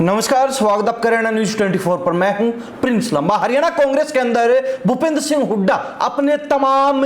नमस्कार, स्वागत आप कर रहे हैं न्यूज 24 पर। मैं हूं प्रिंस लंबा। हरियाणा कांग्रेस के अंदर भूपेंद्र सिंह हुड्डा अपने तमाम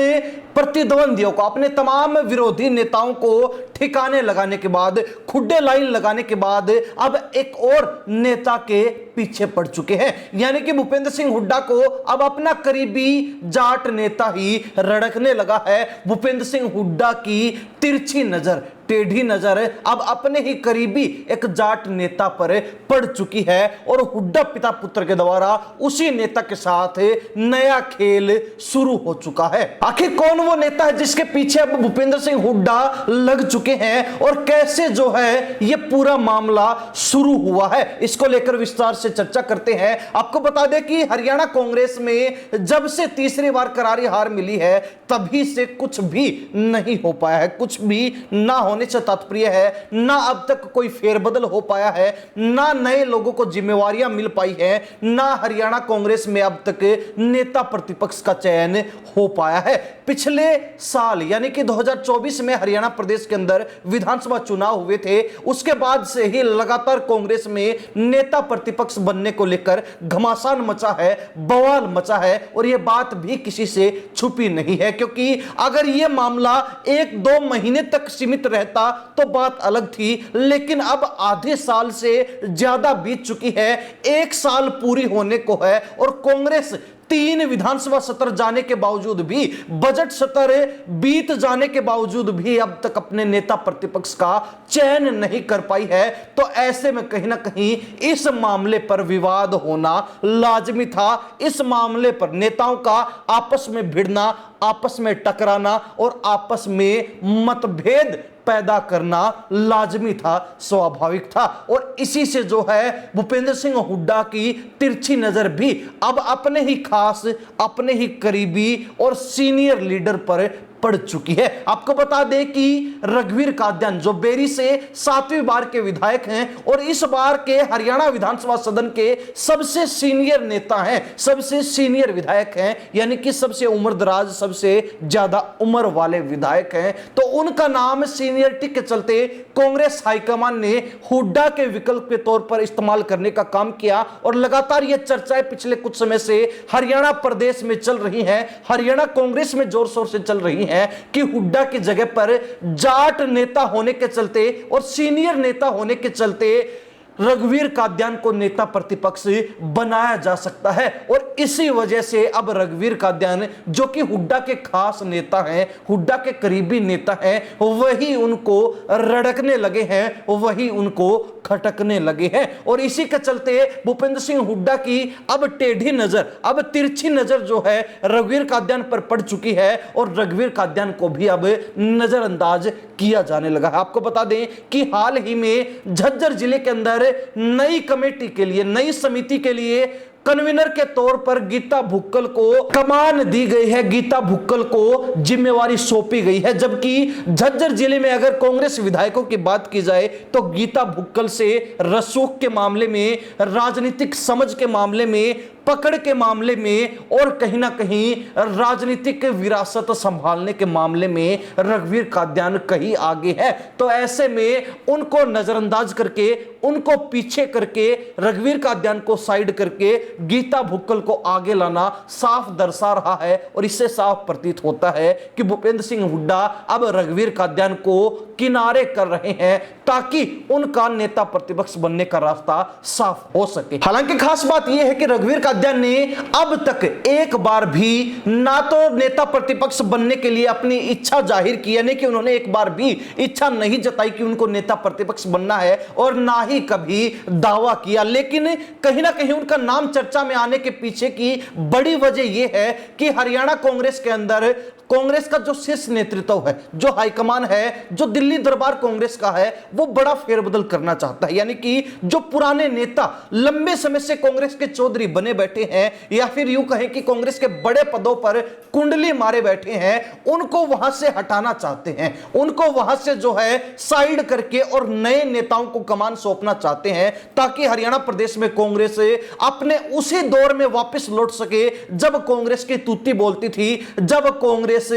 प्रतिद्वंदियों को, अपने तमाम विरोधी नेताओं को ठिकाने लगाने के बाद, खुड्डे लाइन लगाने के बाद अब एक और नेता के पीछे पड़ चुके हैं। यानी कि भूपेंद्र सिंह हुड्डा को अब अपना करीबी जाट नेता ही रड़कने लगा है। भूपेंद्र सिंह हुड्डा की तिरछी नजर, टेढ़ी नजर अब अपने ही करीबी एक जाट नेता पर पड़ चुकी है और हुड्डा पिता पुत्र के द्वारा उसी नेता के साथ नया खेल शुरू हो चुका है। आखिर कौन वो नेता है जिसके पीछे अब भूपेंद्र सिंह हुड्डा लग चुके हैं और कैसे जो है ये पूरा मामला शुरू हुआ है, इसको लेकर विस्तार से चर्चा करते हैं। आपको बता दें कि हरियाणा कांग्रेस में जब से तीसरी बार करारी हार मिली है तभी से कुछ भी नहीं हो पाया है। कुछ भी ना होने से तात्पर्य है ना अब तक कोई फेरबदल हो पाया है, ना नए लोगों को जिम्मेवारियां मिल पाई है, ना हरियाणा कांग्रेस में अब तक नेता प्रतिपक्ष का चयन हो पाया है। पिछले साल यानी कि 2024 में हरियाणा प्रदेश के अंदर विधानसभा चुनाव हुए थे। उसके बाद से ही लगातार कांग्रेस में नेता प्रतिपक्ष बनने को लेकर घमासान मचा है, बवाल मचा है और यह बात भी किसी से छुपी नहीं है। क्योंकि अगर यह मामला 1-2 महीने तक सीमित रहता तो बात अलग थी, लेकिन अब आधे साल से ज्यादा बीत चुकी है। 1 साल पूरी होने को है और कांग्रेस 3 विधानसभा सत्र जाने के बावजूद भी, बजट सत्र बीत जाने के बावजूद भी अब तक अपने नेता प्रतिपक्ष का चयन नहीं कर पाई है। तो ऐसे में कहीं ना कहीं इस मामले पर विवाद होना लाजमी था। इस मामले पर नेताओं का आपस में भिड़ना, आपस में टकराना और आपस में मतभेद पैदा करना लाजमी था, स्वाभाविक था। और इसी से जो है भूपेंद्र सिंह हुड्डा की तिरछी नजर भी अब अपने ही खास, अपने ही करीबी और सीनियर लीडर पर पड़ चुकी है। आपको बता दें कि रघुवीर काद्यान जो बेरी से 7वीं बार के विधायक हैं और इस बार के हरियाणा विधानसभा सदन के सबसे सीनियर नेता हैं, सबसे सीनियर विधायक हैं, यानी कि सबसे उम्रदराज, सबसे ज्यादा उम्र वाले विधायक हैं। तो उनका नाम सीनियरिटी के चलते कांग्रेस हाईकमान ने हुड्डा के विकल्प के तौर पर इस्तेमाल करने का काम किया और लगातार यह चर्चाएं पिछले कुछ समय से हरियाणा प्रदेश में चल रही हैं, हरियाणा कांग्रेस में जोर शोर से चल रही हैं कि हुड्डा की जगह पर जाट नेता होने के चलते और सीनियर नेता होने के चलते रघुवीर काद्यान को नेता प्रतिपक्ष बनाया जा सकता है। और इसी वजह से अब रघुवीर काद्यान जो कि हुड्डा के खास नेता हैं, हुड्डा के करीबी नेता हैं, वही उनको रड़कने लगे हैं, वही उनको खटकने लगे हैं। और इसी के चलते भूपेंद्र सिंह हुड्डा की अब टेढ़ी नजर, अब तिरछी नजर जो है रघुवीर काद्यान पर पड़ चुकी है और रघुवीर काद्यान को भी अब नजरअंदाज किया जाने लगा है। आपको बता दें कि हाल ही में झज्जर जिले के अंदर नई कमेटी के लिए, नई समिति के लिए कन्वीनर के तौर पर गीता भुक्कल को कमान दी गई है, गीता भुक्कल को जिम्मेवारी सौंपी गई है। जबकि झज्जर जिले में अगर कांग्रेस विधायकों की बात की जाए तो गीता भुक्कल से रसूख के मामले में, राजनीतिक समझ के मामले में, पकड़ के मामले में और कहीं ना कहीं राजनीतिक विरासत संभालने के मामले में रघुवीर काद्यान कहीं आगे है। तो ऐसे में उनको नजरअंदाज करके, उनको पीछे करके, रघुवीर काद्यान को साइड करके गीता भुक्कल को आगे लाना साफ दर्शा रहा है। और इससे साफ प्रतीत होता है कि भूपेंद्र सिंह हुड्डा अब रघुवीर काद्यान को किनारे कर रहे हैं ताकि उनका नेता प्रतिपक्ष बनने का रास्ता साफ हो सके। हालांकि खास बात यह है कि रघुवीर काद्यान ने अब तक एक बार भी ना तो नेता प्रतिपक्ष बनने के लिए अपनी इच्छा जाहिर की, यानी कि उन्होंने एक बार भी इच्छा नहीं जताई कि उनको नेता प्रतिपक्ष बनना है, और ना ही कभी दावा किया। लेकिन कहीं ना कहीं उनका नाम चर्चा में आने के पीछे की बड़ी वजह यह है कि हरियाणा कांग्रेस के अंदर कांग्रेस का जो शीर्ष नेतृत्व है, जो हाईकमान है, जो दिल्ली दरबार कांग्रेस का है, वो बड़ा फेरबदल करना चाहता है। यानी कि जो पुराने नेता लंबे समय से कांग्रेस के चौधरी बने बैठे हैं या फिर यूं कहें कि कांग्रेस के बड़े पदों पर कुंडली मारे बैठे हैं, उनको वहां से हटाना चाहते हैं, उनको वहां से जो है साइड करके और नए नेताओं को कमान सौंपना चाहते हैं, ताकि हरियाणा प्रदेश में कांग्रेस अपने उसी दौर में वापस लौट सके जब कांग्रेस की तूती बोलती थी, जब कांग्रेस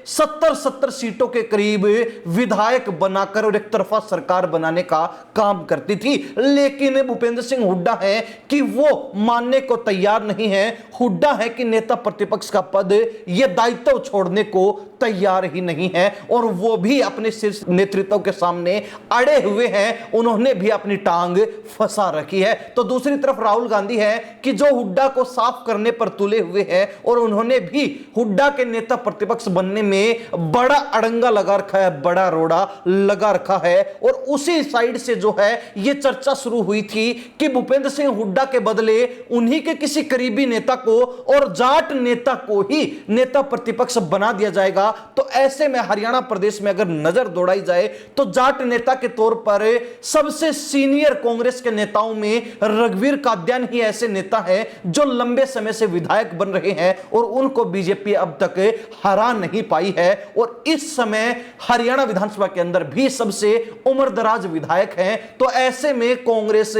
70 सीटों के करीब विधायक बनाकर और एक तरफा सरकार बनाने का काम करती थी। लेकिन भूपेंद्र सिंह हुड्डा है कि वो मानने को तैयार नहीं है। हुड्डा है कि नेता प्रतिपक्ष का पद, यह दायित्व छोड़ने को तैयार ही नहीं है और वो भी अपने शीर्ष नेतृत्व के सामने अड़े हुए हैं, उन्होंने भी अपनी टांग फंसा रखी है। तो दूसरी तरफ राहुल गांधी है कि जो हुड्डा को साफ करने पर तुले हुए हैं और उन्होंने भी हुड्डा के नेता प्रतिपक्ष बनने में बड़ा अड़ंगा लगा रखा है, बड़ा रोड़ा लगा रखा है। और उसी साइड से जो है यह चर्चा शुरू हुई थी कि भूपेंद्र सिंह हुड्डा के बदले उन्हीं के किसी करीबी नेता को और जाट नेता को ही नेता प्रतिपक्ष बना दिया जाएगा। तो ऐसे में हरियाणा प्रदेश में अगर नजर दौड़ाई जाए तो जाट नेता के तौर पर सबसे सीनियर कांग्रेस के नेताओं में रघुवीर काद्यान ही ऐसे नेता हैं जो लंबे समय से विधायक बन रहे हैं और उनको बीजेपी अब तक हरा नहीं पाई है। और इस समय हरियाणा विधानसभा के अंदर भी सबसे उम्रदराज विधायक हैं। तो ऐसे में कांग्रेस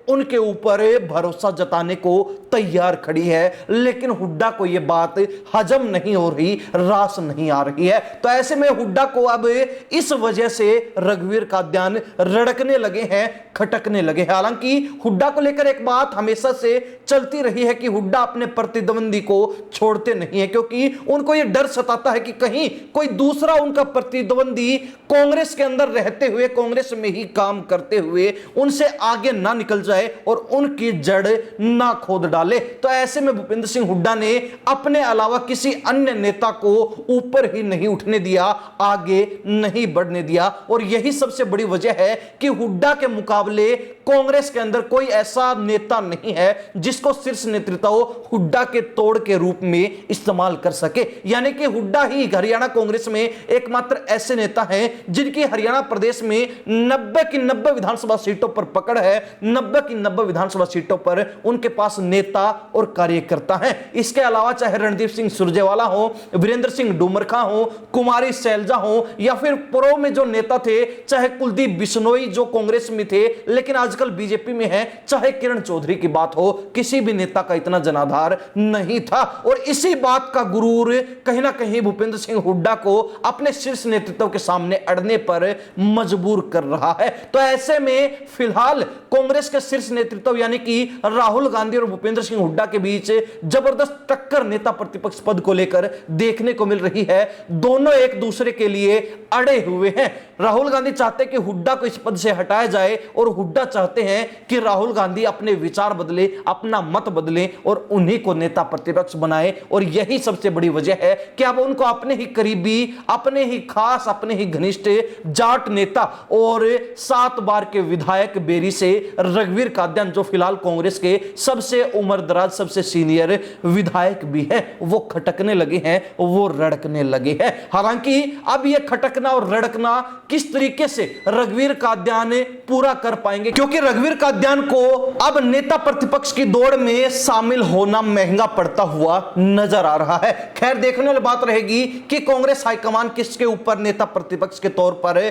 उनके ऊपर भरोसा जताने को तैयार खड़ी है, लेकिन हुड्डा को यह बात हजम नहीं हो रही, रास नहीं आ रही है। तो ऐसे में हुड्डा को अब इस वजह से रघुवीर काद्यान रड़कने लगे हैं, खटकने लगे हैं। हालांकि हुड्डा को लेकर एक बात हमेशा से चलती रही है कि हुड्डा अपने प्रतिद्वंदी को छोड़ते नहीं है, क्योंकि उनको यह डर सताता है कि कहीं कोई दूसरा उनका प्रतिद्वंदी कांग्रेस के अंदर रहते हुए, कांग्रेस में ही काम करते हुए उनसे आगे ना निकल जाए और उनकी जड़ ना खोद डाले। तो ऐसे में भूपेंद्र सिंह हुड्डा ने अपने अलावा किसी अन्य नेता को ऊपर ही नहीं उठने दिया, आगे नहीं बढ़ने दिया। और यही सबसे बड़ी वजह है कि हुड्डा के मुकाबले कांग्रेस के अंदर कोई ऐसा नेता नहीं है जिसको शीर्ष नेतृत्व हुड्डा के तोड़ के रूप में इस्तेमाल कर सके। यानी कि हुड्डा ही हरियाणा कांग्रेस में एकमात्र ऐसे नेता हैं जिनकी हरियाणा प्रदेश में 90 की 90 विधानसभा सीटों पर पकड़ है, 90 की 90 विधानसभा सीटों पर उनके पास नेता और कार्यकर्ता हैं। इसके अलावा चाहे रणदीप सिंह सुरजेवाला हो, वीरेंद्र सिंह डूमरखा हो, कुमारी सैलजा हो, या फिर पूर्व में जो नेता थे चाहे कुलदीप बिश्नोई जो कांग्रेस में थे लेकिन आजकल बीजेपी में है, चाहे किरण चौधरी की बात हो, किसी भी नेता का इतना जनाधार नहीं था। और इसी बात का गुरूर कहीं ना कहीं भूपेंद्र सिंह हुड्डा को अपने शीर्ष नेतृत्व के सामने अड़ने पर मजबूर कर रहा है। तो ऐसे में फिलहाल कांग्रेस के शीर्ष नेतृत्व यानी कि राहुल गांधी और भूपेंद्र सिंह हुड्डा के बीच जबरदस्त टक्कर नेता प्रतिपक्ष पद को लेकर देखने को मिल रही है। दोनों एक दूसरे के लिए अड़े हुए हैं। राहुल गांधी चाहते हैं कि हुड्डा को इस पद से हटाया जाए और हुड्डा चाहते हैं कि राहुल गांधी अपने विचार बदले, अपना मत बदले और उन्हीं को नेता प्रतिपक्ष बनाए। और यही सबसे बड़ी वजह है कि अब उनको अपने ही करीबी, अपने ही खास, अपने ही घनिष्ठ जाट नेता और 7 बार के विधायक बेरी से रघुवीर काद्यान जो फिलहाल कांग्रेस के सबसे उम्रदराज, सबसे सीनियर विधायक भी है, वो खटकने लगे हैं, वो रड़कने लगे हैं। हालांकि अब यह खटकना और रड़कना किस तरीके से रघुवीर काद्यान पूरा कर पाएंगे, क्योंकि रघुवीर काद्यान को अब नेता प्रतिपक्ष की दौड़ में शामिल होना महंगा पड़ता हुआ नजर आ रहा है। खैर देखने वाली बात रहेगी कि कांग्रेस हाईकमान किसके ऊपर नेता प्रतिपक्ष के तौर पर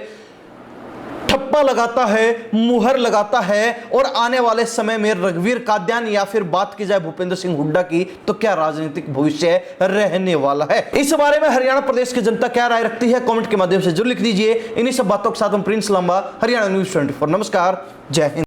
ठप्पा लगाता है, मुहर लगाता है। और आने वाले समय में रघुवीर काद्यान या फिर बात की जाए भूपेंद्र सिंह हुड्डा की, तो क्या राजनीतिक भविष्य रहने वाला है। इस बारे में हरियाणा प्रदेश की जनता क्या राय रखती है, कमेंट के माध्यम से जरूर लिख दीजिए। इन्हीं सब बातों के साथ हम प्रिंस लांबा, हरियाणा न्यूज़ 24। नमस्कार, जय हिंद।